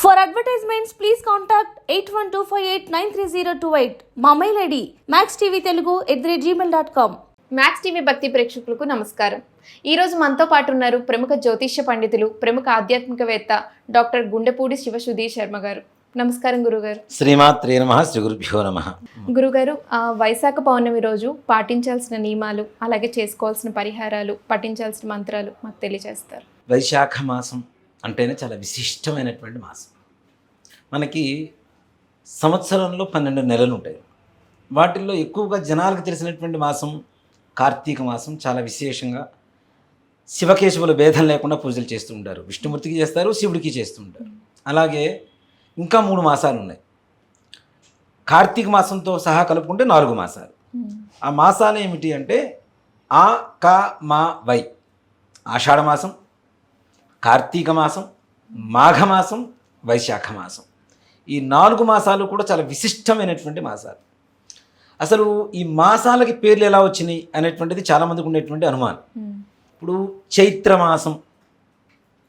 For advertisements, please contact 8125893028. మా mail ID maxtvtelugu@gmail.com. Max TV భక్తి ప్రేక్షకులకు నమస్కారం. ఈరోజు మనతో పాటు ఉన్నారు ప్రముఖ జ్యోతిష్య పండితులు, ప్రముఖ ఆధ్యాత్మికవేత్త డాక్టర్ గుండెపూడి శివసుధీర్ శర్మ గారు. నమస్కారం గురుగారు. శ్రీమాత్రే నమః, శ్రీ గురుభ్యో నమః. గురుగారు, వైశాఖ పౌర్ణమి రోజు పాటించాల్సిన నియమాలు, అలాగే చేసుకోవాల్సిన పరిహారాలు, పఠించాల్సిన మంత్రాలు మాకు తెలియజేస్తారు. వైశాఖ మాసం అంటేనే చాలా విశిష్టమైనటువంటి మాసం. మనకి సంవత్సరంలో 12 నెలలు ఉంటాయి. వాటిల్లో ఎక్కువగా జనాలకు తెలిసినటువంటి మాసం కార్తీక మాసం. చాలా విశేషంగా శివకేశవుల భేదం లేకుండా పూజలు చేస్తూ ఉంటారు. విష్ణుమూర్తికి చేస్తారు, శివుడికి చేస్తూ ఉంటారు. అలాగే ఇంకా 3 మాసాలు ఉన్నాయి. కార్తీక మాసంతో సహా కలుపుకుంటే 4 మాసాలు. ఆ మాసాలు ఏమిటి అంటే ఆ, క, మా, వై. ఆషాఢ మాసం, కార్తీక మాసం, మాఘమాసం, వైశాఖ మాసం. ఈ 4 మాసాలు కూడా చాలా విశిష్టమైనటువంటి మాసాలు. అసలు ఈ మాసాలకి పేర్లు ఎలా వచ్చినాయి అనేటువంటిది చాలామందికి ఉండేటువంటి అనుమానం. ఇప్పుడు చైత్రమాసం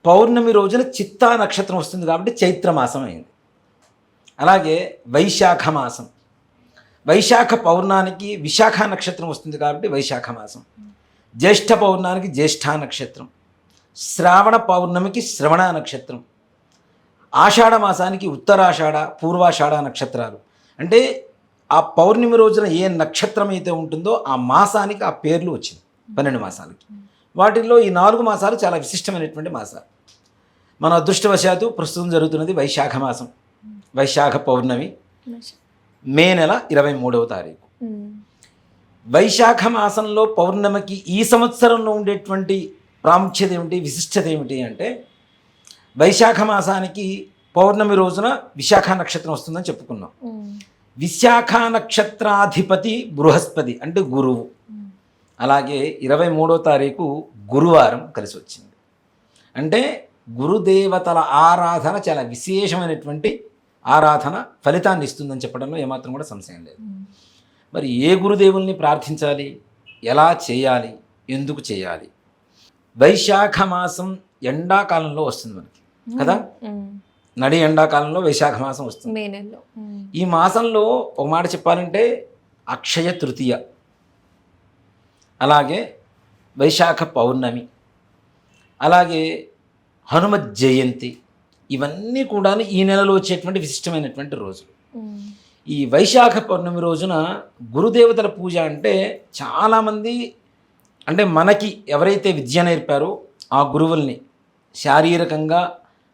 పౌర్ణమి రోజున చిత్తా నక్షత్రం వస్తుంది కాబట్టి చైత్రమాసం అయింది. అలాగే వైశాఖ మాసం, వైశాఖ పౌర్ణానికి విశాఖ నక్షత్రం వస్తుంది కాబట్టి వైశాఖ మాసం. జ్యేష్ఠ పౌర్ణానికి జ్యేష్ఠ నక్షత్రం, శ్రావణ పౌర్ణమికి శ్రవణ నక్షత్రం, ఆషాఢ మాసానికి ఉత్తరాషాఢ, పూర్వాషాఢ నక్షత్రాలు. అంటే ఆ పౌర్ణమి రోజున ఏ నక్షత్రం అయితే ఉంటుందో ఆ మాసానికి ఆ పేర్లు వచ్చింది 12 మాసాలకి. వాటిల్లో ఈ 4 మాసాలు చాలా విశిష్టమైనటువంటి మాసాలు. మన అదృష్టవశాత్తు ప్రస్తుతం జరుగుతున్నది వైశాఖ మాసం. వైశాఖ పౌర్ణమి మే నెల 23వ తారీఖు. వైశాఖ మాసంలో పౌర్ణమికి ఈ సంవత్సరంలో ఉండేటువంటి ప్రాముఖ్యత ఏమిటి, విశిష్టత ఏమిటి అంటే వైశాఖ మాసానికి పౌర్ణమి రోజున విశాఖ నక్షత్రం వస్తుందని చెప్పుకున్నాం. విశాఖ నక్షత్రాధిపతి బృహస్పతి అంటే గురువు. అలాగే 23వ తారీఖు గురువారం కలిసి వచ్చింది. అంటే గురుదేవతల ఆరాధన చాలా విశేషమైనటువంటి ఆరాధన ఫలితాన్ని ఇస్తుందని చెప్పడంలో ఏమాత్రం కూడా సంశయం లేదు. మరి ఏ గురుదేవుల్ని ప్రార్థించాలి, ఎలా చేయాలి, ఎందుకు చేయాలి? వైశాఖ మాసం ఎండాకాలంలో వస్తుంది మనకి కదా, నడి ఎండాకాలంలో వైశాఖ మాసం వస్తుంది. ఈ మాసంలో ఒక మాట చెప్పాలంటే అక్షయ తృతీయ, అలాగే వైశాఖ పౌర్ణమి, అలాగే హనుమత్ జయంతి, ఇవన్నీ కూడా ఈ నెలలో వచ్చేటువంటి విశిష్టమైనటువంటి రోజులు. ఈ వైశాఖ పౌర్ణమి రోజున గురుదేవతల పూజ అంటే చాలామంది, అంటే మనకి ఎవరైతే విద్య నేర్పారో ఆ గురువుల్ని, శారీరకంగా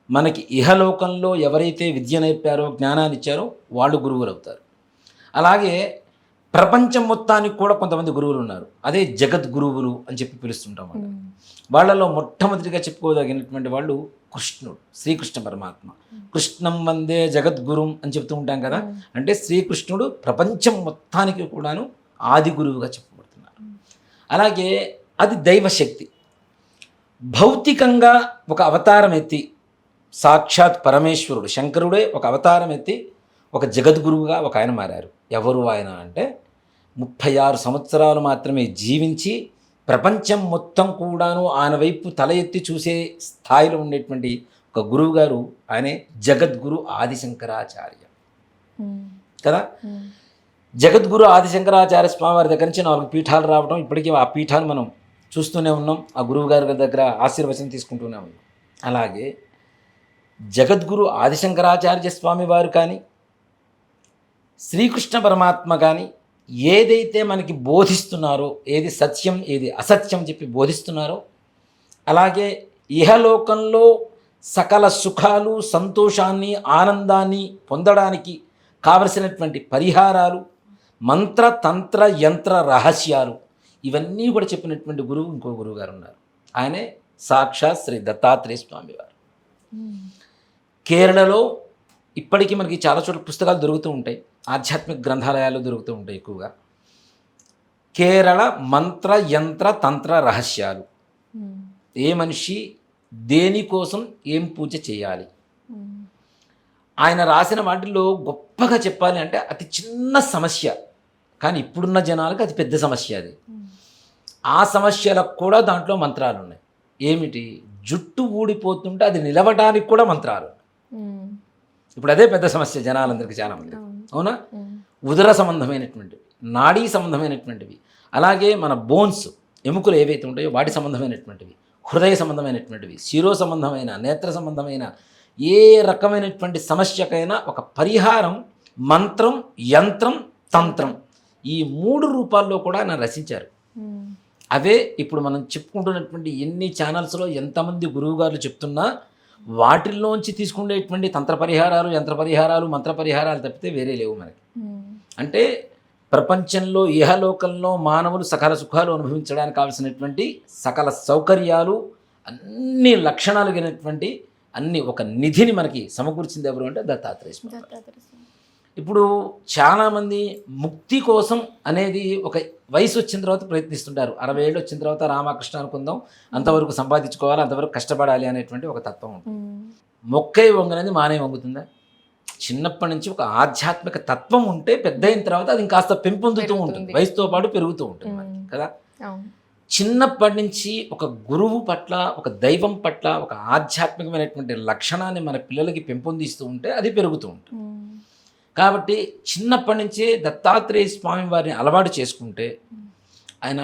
మనకి ఇహలోకంలో ఎవరైతే విద్య నేర్పారో, జ్ఞానాన్ని ఇచ్చారో వాళ్ళు గురువులు అవుతారు. అలాగే ప్రపంచం మొత్తానికి కూడా కొంతమంది గురువులు ఉన్నారు. అదే జగద్గురువులు అని చెప్పి పిలుస్తుంటాం. వాళ్ళలో మొట్టమొదటిగా చెప్పుకోదగినటువంటి వాళ్ళు కృష్ణుడు, శ్రీకృష్ణ పరమాత్మ. కృష్ణం వందే జగద్గురుం అని చెప్తూ ఉంటాం కదా. అంటే శ్రీకృష్ణుడు ప్రపంచం మొత్తానికి కూడాను ఆది గురువుగా చెప్పబడుతున్నారు. అలాగే అది దైవశక్తి. భౌతికంగా ఒక అవతారం ఎత్తి సాక్షాత్ పరమేశ్వరుడు శంకరుడే ఒక అవతారం ఎత్తి ఒక జగద్గురువుగా ఒక ఆయన మారారు. ఎవరు ఆయన అంటే 36 సంవత్సరాలు మాత్రమే జీవించి ప్రపంచం మొత్తం కూడాను ఆయన వైపు తల ఎత్తి చూసే స్థాయిలో ఉండేటువంటి ఒక గురువు గారు ఆయనే జగద్గురు ఆదిశంకరాచార్య కదా. జగద్గురు ఆదిశంకరాచార్య స్వామివారి దగ్గర నుంచి 4 పీఠాలు రావడం, ఇప్పటికీ ఆ పీఠాలు మనం చూస్తూనే ఉన్నాం. ఆ గురువు గారి దగ్గర ఆశీర్వచనం తీసుకుంటూనే ఉన్నాం. అలాగే జగద్గురు ఆదిశంకరాచార్య స్వామి వారు కానీ, శ్రీకృష్ణ పరమాత్మ కానీ ఏదైతే మనకి బోధిస్తున్నారో, ఏది సత్యం ఏది అసత్యం చెప్పి బోధిస్తున్నారో, అలాగే ఇహలోకంలో సకల సుఖాలు, సంతోషాన్ని, ఆనందాన్ని పొందడానికి కావలసినటువంటి పరిహారాలు, మంత్ర తంత్ర యంత్ర రహస్యాలు, ఇవన్నీ కూడా చెప్పినటువంటి గురువు ఇంకో గురువు గారు ఉన్నారు. ఆయనే సాక్షాత్ శ్రీ దత్తాత్రేయ స్వామి వారు. కేరళలో ఇప్పటికీ మనకి చాలా చోట్ల పుస్తకాలు దొరుకుతూ ఉంటాయి, ఆధ్యాత్మిక గ్రంథాలయాలు దొరుకుతూ ఉంటాయి ఎక్కువగా. కేరళ మంత్ర యంత్ర తంత్ర రహస్యాలు, ఏ మనిషి దేనికోసం ఏం పూజ చేయాలి, ఆయన రాసిన వాటిల్లో గొప్పగా చెప్పాలి అంటే అతి చిన్న సమస్య, కానీ ఇప్పుడున్న జనాలకు అతి పెద్ద సమస్య అది. ఆ సమస్యలకు కూడా దాంట్లో మంత్రాలు ఉన్నాయి. ఏమిటి? జుట్టు ఊడిపోతుంటే అది నిలవడానికి కూడా మంత్రాలు. ఇప్పుడు అదే పెద్ద సమస్య జనాలందరికీ చాలా మంది. అవునా? ఉదర సంబంధమైనటువంటివి, నాడీ సంబంధమైనటువంటివి, అలాగే మన బోన్స్ ఎముకలు ఏవైతే ఉంటాయో వాటి సంబంధమైనటువంటివి, హృదయ సంబంధమైనటువంటివి, శిరో సంబంధమైన, నేత్ర సంబంధమైన ఏ రకమైనటువంటి సమస్యకైనా ఒక పరిహారం మంత్రం, యంత్రం, తంత్రం ఈ 3 రూపాల్లో కూడా ఆయన రచించారు. అవే ఇప్పుడు మనం చెప్పుకుంటున్నటువంటి ఎన్ని ఛానల్స్లో ఎంతమంది గురువుగారు చెప్తున్నా వాటిల్లోంచి తీసుకునేటువంటి తంత్ర పరిహారాలు, యంత్ర పరిహారాలు, మంత్ర పరిహారాలు తప్పితే వేరే లేవు మనకి. అంటే ప్రపంచంలో ఇహలోకంలో మానవులు సకల సుఖాలు అనుభవించడానికి కావాల్సినటువంటి సకల సౌకర్యాలు అన్ని లక్షణాలు కలిగినటువంటి అన్ని ఒక నిధిని మనకి సమకూర్చింది ఎవరు అంటే దత్తాత్రేయ స్వామి. ఇప్పుడు చాలామంది ముక్తి కోసం అనేది ఒక వయసు వచ్చిన తర్వాత ప్రయత్నిస్తుంటారు. 60 ఏళ్ళు వచ్చిన తర్వాత రామకృష్ణ అనుకుందాం, అంతవరకు సంపాదించుకోవాలి, అంతవరకు కష్టపడాలి అనేటువంటి ఒక తత్వం ఉంటుంది. మొక్కై వంగనేది మానే వంగుతుందా? చిన్నప్పటి నుంచి ఒక ఆధ్యాత్మిక తత్వం ఉంటే పెద్ద అయిన తర్వాత అది ఇంకాస్త పెంపొందుతూ ఉంటుంది, వయసుతో పాటు పెరుగుతూ ఉంటుంది మనకి కదా. చిన్నప్పటి నుంచి ఒక గురువు పట్ల, ఒక దైవం పట్ల ఒక ఆధ్యాత్మికమైనటువంటి లక్షణాన్ని మన పిల్లలకి పెంపొందిస్తూ ఉంటే అది పెరుగుతూ ఉంటుంది. కాబట్టి చిన్నప్పటి నుంచే దత్తాత్రేయ స్వామి వారిని అలవాటు చేసుకుంటే ఆయన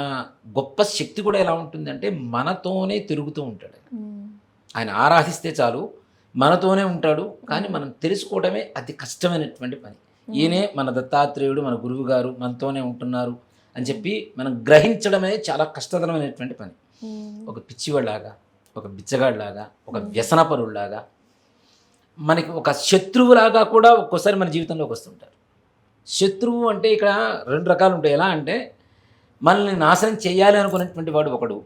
గొప్ప శక్తి కూడా ఎలా ఉంటుందంటే మనతోనే తిరుగుతూ ఉంటాడు. ఆయన ఆరాధిస్తే చాలు మనతోనే ఉంటాడు, కానీ మనం తెలుసుకోవడమే అతి కష్టమైనటువంటి పని. ఈయనే మన దత్తాత్రేయుడు, మన గురువు గారు మనతోనే ఉంటున్నారు అని చెప్పి మనం గ్రహించడమే చాలా కష్టతరమైనటువంటి పని. ఒక పిచ్చివాళ్ళలాగా, ఒక బిచ్చగాడిలాగా, ఒక వ్యసనపరుల్లాగా, మనకి ఒక శత్రువులాగా కూడా ఒక్కోసారి మన జీవితంలోకి వస్తుంటారు. శత్రువు అంటే ఇక్కడ 2 రకాలు ఉంటాయి. ఎలా అంటే మనల్ని నాశనం చేయాలి అనుకున్నటువంటి వాడు ఒకడు,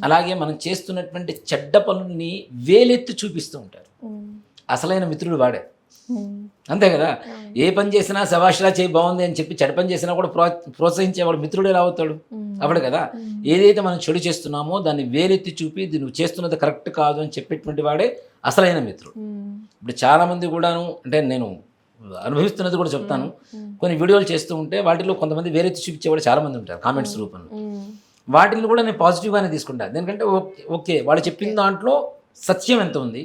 అలాగే మనం చేస్తున్నటువంటి చెడ్డ పనుల్ని వేలెత్తి చూపిస్తూ ఉంటారు. అసలైన మిత్రుడు వాడే, అంతే కదా. ఏ పని చేసినా శభాష్లా చేయి బాగుంది అని చెప్పి చెడ్డ పని చేసినా కూడా ప్రోత్సహించేవాడు మిత్రుడు ఎలా అవుతాడు? అవడు కదా. ఏదైతే మనం చెడు చేస్తున్నామో దాన్ని వేలెత్తి చూపి నువ్వు చేస్తున్నది కరెక్ట్ కాదు అని చెప్పేటువంటి వాడే అసలైన మిత్రుడు. ఇప్పుడు చాలామంది కూడాను, అంటే నేను అనుభవిస్తున్నది కూడా చెప్తాను, కొన్ని వీడియోలు చేస్తూ ఉంటే వాటిలో కొంతమంది వేలెత్తి చూపించేవాడు చాలామంది ఉంటారు కామెంట్స్ రూపంలో. వాటిని కూడా నేను పాజిటివ్గానే తీసుకుంటాను. ఎందుకంటే ఓకే వాళ్ళు చెప్పిన దాంట్లో సత్యం ఎంత ఉంది,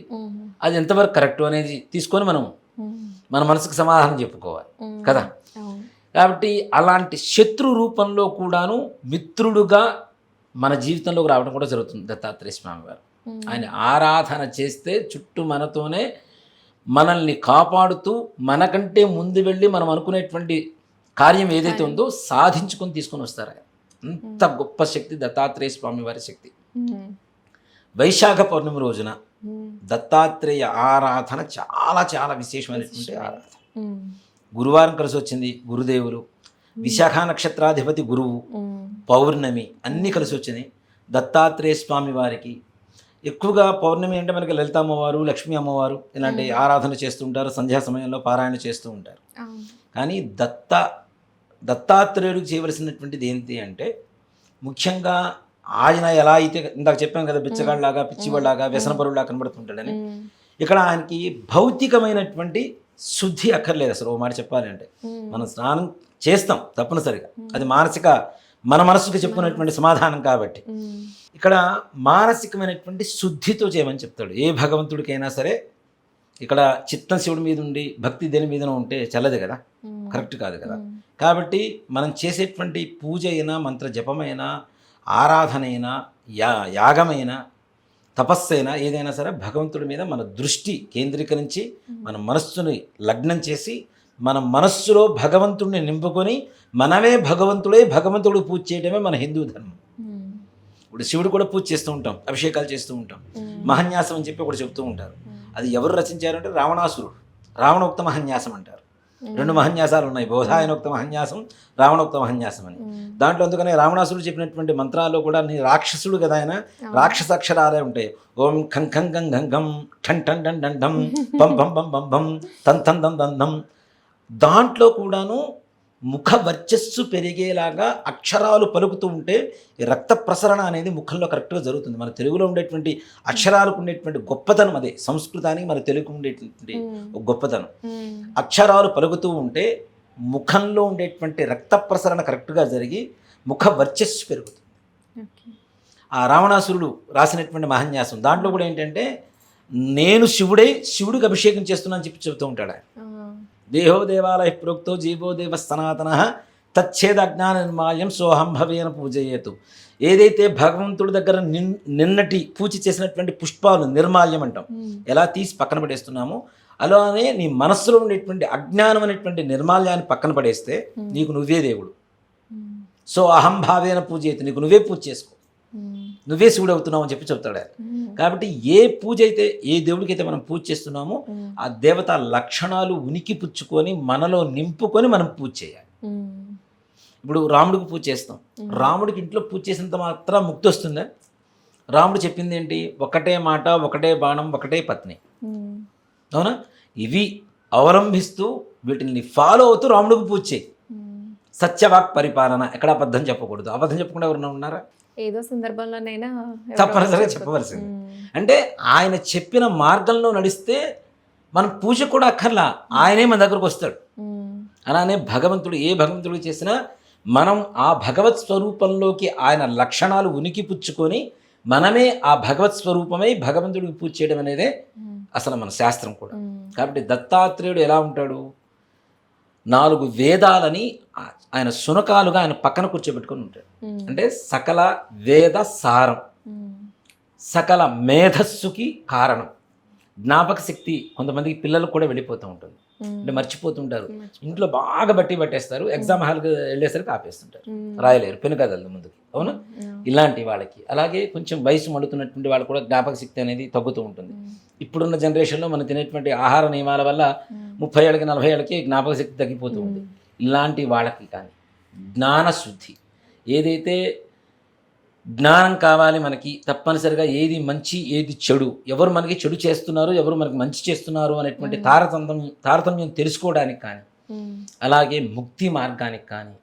అది ఎంతవరకు కరెక్ట్ అనేది తీసుకొని మనం మన మనసుకు సమాధానం చెప్పుకోవాలి కదా. కాబట్టి అలాంటి శత్రు రూపంలో కూడాను మిత్రుడుగా మన జీవితంలోకి రావడం కూడా జరుగుతుంది దత్తాత్రేయ స్వామి వారు. ఆయన ఆరాధన చేస్తే చుట్టూ మనతోనే మనల్ని కాపాడుతూ మనకంటే ముందు వెళ్ళి మనం అనుకునేటువంటి కార్యం ఏదైతే ఉందో సాధించుకొని తీసుకొని వస్తారు. అంత గొప్ప శక్తి దత్తాత్రేయ స్వామి వారి శక్తి. వైశాఖ పౌర్ణమి రోజున దత్తాత్రేయ ఆరాధన చాలా చాలా విశేషమైనటువంటి ఆరాధన. గురువారం కలిసి వచ్చింది, గురుదేవులు, విశాఖ నక్షత్రాధిపతి గురువు, పౌర్ణమి అన్నీ కలిసి వచ్చినాయి. దత్తాత్రేయ స్వామి వారికి ఎక్కువగా పౌర్ణమి అంటే మనకి లలిత అమ్మవారు, లక్ష్మీ అమ్మవారు ఇలాంటి ఆరాధన చేస్తూ ఉంటారు, సంధ్యా సమయంలో పారాయణ చేస్తూ ఉంటారు. కానీ దత్తాత్రేయుడికి చేయవలసినటువంటిది ఏంటి అంటే ముఖ్యంగా ఆయన ఎలా అయితే ఇందాక చెప్పాం కదా, బిచ్చగాళ్ళలాగా, పిచ్చివాళ్ళలాగా, వ్యసనపరులాగా కనబడుతుంటాడని, ఇక్కడ ఆయనకి భౌతికమైనటువంటి శుద్ధి అక్కర్లేదు. అసలు ఓ మాట చెప్పాలి అంటే మనం స్నానం చేస్తాం తప్పనిసరిగా, అది మన మనసుకి చెప్పుకునేటువంటి సమాధానం. కాబట్టి ఇక్కడ మానసికమైనటువంటి శుద్ధితో చేయమని చెప్తాడు. ఏ భగవంతుడికైనా సరే ఇక్కడ చిత్తం శివుడి మీద ఉండి భక్తి దేని మీదనో ఉంటే చల్లదు కదా, కరెక్ట్ కాదు కదా. కాబట్టి మనం చేసేటువంటి పూజ అయినా, మంత్ర జపమైనా, ఆరాధనైనా, యాగమైనా, తపస్సైనా ఏదైనా సరే భగవంతుడి మీద మన దృష్టి కేంద్రీకరించి మన మనస్సుని లగ్నం చేసి మన మనస్సులో భగవంతుడిని నింపుకొని మనమే భగవంతుడు పూజ చేయడమే మన హిందూ ధర్మం. ఇప్పుడు శివుడు కూడా పూజ చేస్తూ ఉంటాం, అభిషేకాలు చేస్తూ ఉంటాం, మహన్యాసం అని చెప్పి ఒకటి చెప్తూ ఉంటారు. అది ఎవరు రచించారంటే రావణాసురుడు, రావణోక్త మహన్యాసం అంటారు. 2 మహన్యాసాలు ఉన్నాయి, బోధాయనోక్త మహన్యాసం, రావణోక్త మహన్యాసం అని. దాంట్లో అందుకనే రావణాసురుడు చెప్పినటువంటి మంత్రాల్లో కూడా రాక్షసుడు కదా, ఆయన రాక్షస అక్షరాలే ఉంటాయి. ఓం ఖం ఖం గం గం గం ఠన్ టన్ డన్ డం ఢం పం పం పం పం పం తన్ తన్ దం దం ధం. దాంట్లో కూడాను ముఖ వర్చస్సు పెరిగేలాగా అక్షరాలు పలుకుతూ ఉంటే ఈ రక్త ప్రసరణ అనేది ముఖంలో కరెక్ట్గా జరుగుతుంది. మన తెలుగులో ఉండేటువంటి అక్షరాలకు ఉండేటువంటి గొప్పతనం అదే, సంస్కృతానికి మన తెలుగు ఉండేటువంటి గొప్పతనం. అక్షరాలు పలుకుతూ ఉంటే ముఖంలో ఉండేటువంటి రక్త ప్రసరణ కరెక్ట్గా జరిగి ముఖ వర్చస్సు పెరుగుతుంది. ఆ రావణాసురుడు రాసినటువంటి మహన్యాసం దాంట్లో కూడా ఏంటంటే నేను శివుడికి అభిషేకం చేస్తున్నా అని చెప్పి చెబుతూ ఉంటాడు ఆయన. దేహో దేవాలయ ప్రోక్తో జీవో దేవ సనాతన తచ్చేద అజ్ఞాన నిర్మాల్యం సోహం భవేన పూజయేతు. ఏదైతే భగవంతుడి దగ్గర నిన్నటి పూజ చేసినటువంటి పుష్పాలు నిర్మాల్యం అంటాం, ఎలా తీసి పక్కన పడేస్తున్నామో అలానే నీ మనస్సులో ఉండేటువంటి అజ్ఞానం అనేటువంటి నిర్మాల్యాన్ని పక్కన పడేస్తే నీకు నువ్వే దేవుడు. సో అహం భావేన పూజయేతు, నీకు నువ్వే పూజ చేసుకో, నువ్వే శివుడు అవుతున్నావు అని చెప్పి చెప్తాడు ఆయన. కాబట్టి ఏ పూజ అయితే, ఏ దేవుడికి అయితే మనం పూజ చేస్తున్నామో ఆ దేవత లక్షణాలు ఉనికి పుచ్చుకొని మనలో నింపుకొని మనం పూజ చేయాలి. ఇప్పుడు రాముడికి పూజ చేస్తాం, రాముడికి ఇంట్లో పూజ చేసినంత మాత్రం ముక్తి వస్తుందా? రాముడు చెప్పింది ఏంటి? ఒకటే మాట, ఒకటే బాణం, ఒకటే పత్ని. అవునా? ఇవి అవలంబిస్తూ వీటిని ఫాలో అవుతూ రాముడికి పూజ చేయి. సత్యవాక్ పరిపాలన, ఎక్కడ అబద్ధం చెప్పకూడదు. అబద్ధం చెప్పకుండా ఎవరైనా ఉన్నారా? ఏదో సందర్భంలోనైనా తప్పనిసరిగా చెప్పవలసింది. అంటే ఆయన చెప్పిన మార్గంలో నడిస్తే మనం పూజ కూడా అక్కర్లా, ఆయనే మన దగ్గరకు వస్తాడు. అలానే భగవంతుడు ఏ భగవంతుడు చేసినా మనం ఆ భగవత్ స్వరూపంలోకి ఆయన లక్షణాలు ఉనికి పుచ్చుకొని మనమే ఆ భగవత్ స్వరూపమై భగవంతుడికి పూజ చేయడం అనేదే అసలు మన శాస్త్రం కూడా. కాబట్టి దత్తాత్రేయుడు ఎలా ఉంటాడు? 4 వేదాలని ఆయన శునకాలుగా ఆయన పక్కన కూర్చోబెట్టుకొని ఉంటాడు. అంటే సకల వేద సారం, సకల మేధస్సుకి కారణం. జ్ఞాపక శక్తి కొంతమందికి పిల్లలకు కూడా వెళ్ళిపోతూ ఉంటుంది, అంటే మర్చిపోతుంటారు. ఇంట్లో బాగా బట్టి పట్టేస్తారు, ఎగ్జామ్ హాల్కి వెళ్ళేసరికి ఆపేస్తుంటారు, రాయలేరు, పెను కదలదు ముందుకి. అవునా? ఇలాంటి వాళ్ళకి, అలాగే కొంచెం వయసు మడుతున్నటువంటి వాళ్ళు కూడా జ్ఞాపక శక్తి అనేది తగ్గుతూ ఉంటుంది. ఇప్పుడున్న జనరేషన్లో మనం తినేటువంటి ఆహార నియమాల వల్ల 30 ఏళ్ళకి 40 ఏళ్ళకి జ్ఞాపక శక్తి తగ్గిపోతూ ఉంది. ఇలాంటి వాళ్ళకి కానీ జ్ఞానశుద్ధి, ఏదైతే జ్ఞానం కావాలి మనకి, తప్పనిసరిగా ఏది మంచి ఏది చెడు, ఎవరు మనకి చెడు చేస్తున్నారు, ఎవరు మనకి మంచి చేస్తున్నారు అనేటువంటి తారతమ్యం తెలుసుకోవడానికి కానీ, అలాగే ముక్తి మార్గానికి కానీ,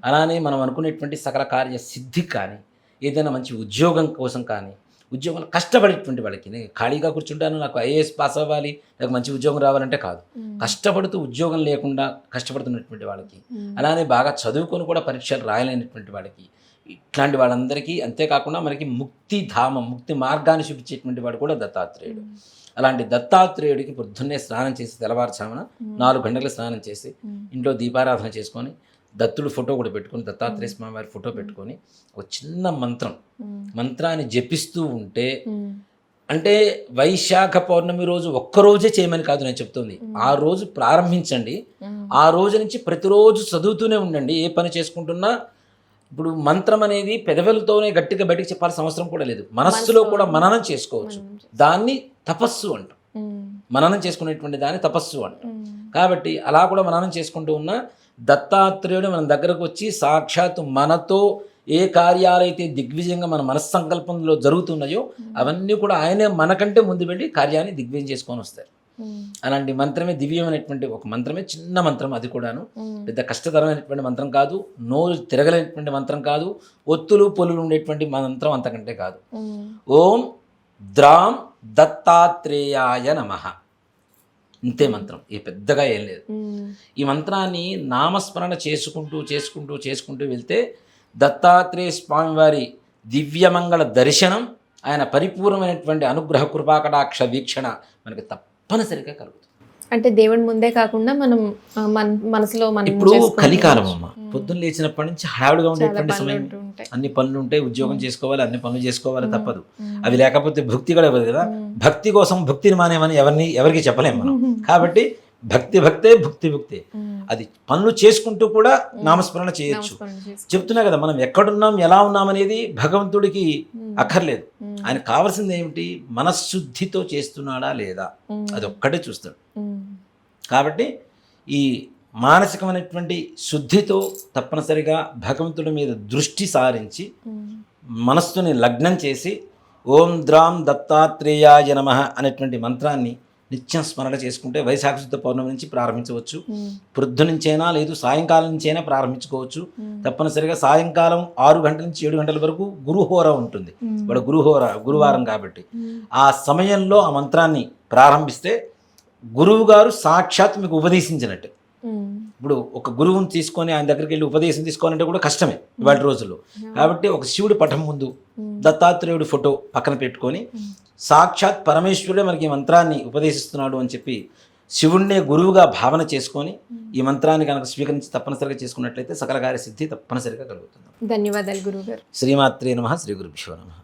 అలానే మనం అనుకునేటువంటి సకల కార్య సిద్ధికి కానీ, ఏదైనా మంచి ఉద్యోగం కోసం కానీ, ఉద్యోగంలో కష్టపడేటువంటి వాళ్ళకి, నేను ఖాళీగా కూర్చుంటాను నాకు ఐఏఎస్ పాస్ అవ్వాలి, నాకు మంచి ఉద్యోగం రావాలంటే కాదు, కష్టపడుతూ ఉద్యోగం లేకుండా కష్టపడుతున్నటువంటి వాళ్ళకి, అలానే బాగా చదువుకొని కూడా పరీక్షలు రాయలేనటువంటి వాళ్ళకి, ఇట్లాంటి వాళ్ళందరికీ, అంతేకాకుండా మనకి ముక్తి ధామం, ముక్తి మార్గాన్ని చూపించేటువంటి వాడు కూడా దత్తాత్రేయుడు. అలాంటి దత్తాత్రేయుడికి పొద్దున్నే స్నానం చేసి, తెల్లవారుజామున 4 గంటలకు స్నానం చేసి ఇంట్లో దీపారాధన చేసుకొని, దత్తుడు ఫోటో కూడా పెట్టుకొని, దత్తాత్రేయ స్వామి వారి ఫోటో పెట్టుకొని ఒక చిన్న మంత్రాన్ని జపిస్తూ ఉంటే, అంటే వైశాఖ పౌర్ణమి రోజు ఒక్కరోజే చేయమని కాదు నేను చెప్తుంది, ఆ రోజు ప్రారంభించండి, ఆ రోజు నుంచి ప్రతిరోజు చదువుతూనే ఉండండి. ఏ పని చేసుకుంటున్నా ఇప్పుడు మంత్రం అనేది పెదవులతోనే గట్టిగా బయటికి చెప్పాల్సిన అవసరం కూడా లేదు, మనస్సులో కూడా మననం చేసుకోవచ్చు. దాన్ని తపస్సు అంటాం, మననం చేసుకునేటువంటి దాన్ని తపస్సు అంటాం. కాబట్టి అలా కూడా మననం చేసుకుంటూ ఉన్న దత్తాత్రేయుడు మన దగ్గరకు వచ్చి సాక్షాత్తు మనతో ఏ కార్యాలైతే దిగ్విజయంగా మన మనస్సంకల్పంలో జరుగుతున్నాయో అవన్నీ కూడా ఆయనే మనకంటే ముందు వెళ్ళి కార్యాన్ని దిగ్విజయం చేసుకొని వస్తారు. అలాంటి మంత్రమే దివ్యమైనటువంటి ఒక మంత్రమే, చిన్న మంత్రం, అది కూడాను పెద్ద కష్టతరమైనటువంటి మంత్రం కాదు, నోరు తిరగలేనటువంటి మంత్రం కాదు, ఒత్తులు పొల్లులు ఉండేటువంటి మంత్రం అంతకంటే కాదు. ఓం ద్రాం దత్తాత్రేయాయ నమః, ఇంతే మంత్రం, ఏ పెద్దగా ఏం లేదు. ఈ మంత్రాన్ని నామస్మరణ చేసుకుంటూ వెళ్తే దత్తాత్రేయ స్వామివారి దివ్యమంగళ దర్శనం, ఆయన పరిపూర్ణమైనటువంటి అనుగ్రహ కృపాకటాక్ష వీక్షణ మనకి తప్పనిసరిగా కలుగుతుంది. అంటే దేవుడి ముందే కాకుండా మనం మనసులో ఇప్పుడు కలికాలం అమ్మ, పొద్దున్న లేచినప్పటి నుంచి హడావుడిగా ఉండేటువంటి సమయం, అన్ని పనులు ఉంటాయి, ఉద్యోగం చేసుకోవాలి, అన్ని పనులు చేసుకోవాలి, తప్పదు. అవి లేకపోతే భక్తి కూడా ఇవ్వదు కదా. భక్తి కోసం భక్తిని మానేమని ఎవరికి చెప్పలేము మనం. కాబట్టి భక్తే భుక్తి, అది పనులు చేసుకుంటూ కూడా నామస్మరణ చేయొచ్చు. చెప్తున్నా కదా, మనం ఎక్కడున్నాం ఎలా ఉన్నాం అనేది భగవంతుడికి అక్కర్లేదు. ఆయన కావాల్సింది ఏమిటి? మనశుద్ధితో చేస్తున్నాడా లేదా, అది ఒక్కటే చూస్తాడు. కాబట్టి ఈ మానసికమైనటువంటి శుద్ధితో తప్పనిసరిగా భగవంతుడి మీద దృష్టి సారించి మనస్సుని లగ్నం చేసి ఓం ద్రాం దత్తాత్రేయాయ నమః అనేటువంటి మంత్రాన్ని నిత్యం స్మరణ చేసుకుంటే వైశాఖ శుద్ధ పౌర్ణమి నుంచి ప్రారంభించవచ్చు. పొద్దు నుంచైనా లేదు సాయంకాలం నుంచైనా ప్రారంభించుకోవచ్చు. తప్పనిసరిగా సాయంకాలం 6 గంటల నుంచి 7 గంటల వరకు గురుహోర ఉంటుంది. ఇప్పుడు గురువారం కాబట్టి ఆ సమయంలో ఆ మంత్రాన్ని ప్రారంభిస్తే గురువు గారు సాక్షాత్ మీకు ఉపదేశించినట్టు. ఇప్పుడు ఒక గురువుని తీసుకొని ఆయన దగ్గరికి వెళ్ళి ఉపదేశం తీసుకోవాలంటే కూడా కష్టమే ఇవాళ రోజుల్లో. కాబట్టి ఒక శివుడి పటం ముందు దత్తాత్రేయుడి ఫోటో పక్కన పెట్టుకొని సాక్షాత్ పరమేశ్వరుడే మనకి ఈ మంత్రాన్ని ఉపదేశిస్తున్నాడు అని చెప్పి శివుణ్ణే గురువుగా భావన చేసుకొని ఈ మంత్రాన్ని కనుక స్వీకరించి తప్పనిసరిగా చేసుకున్నట్లయితే సకల కార్య సిద్ధి తప్పనిసరిగా కలుగుతుంది. ధన్యవాదాలు గురువుగారు. శ్రీమాత్రే నమః. శ్రీ గురుభ్యో నమః.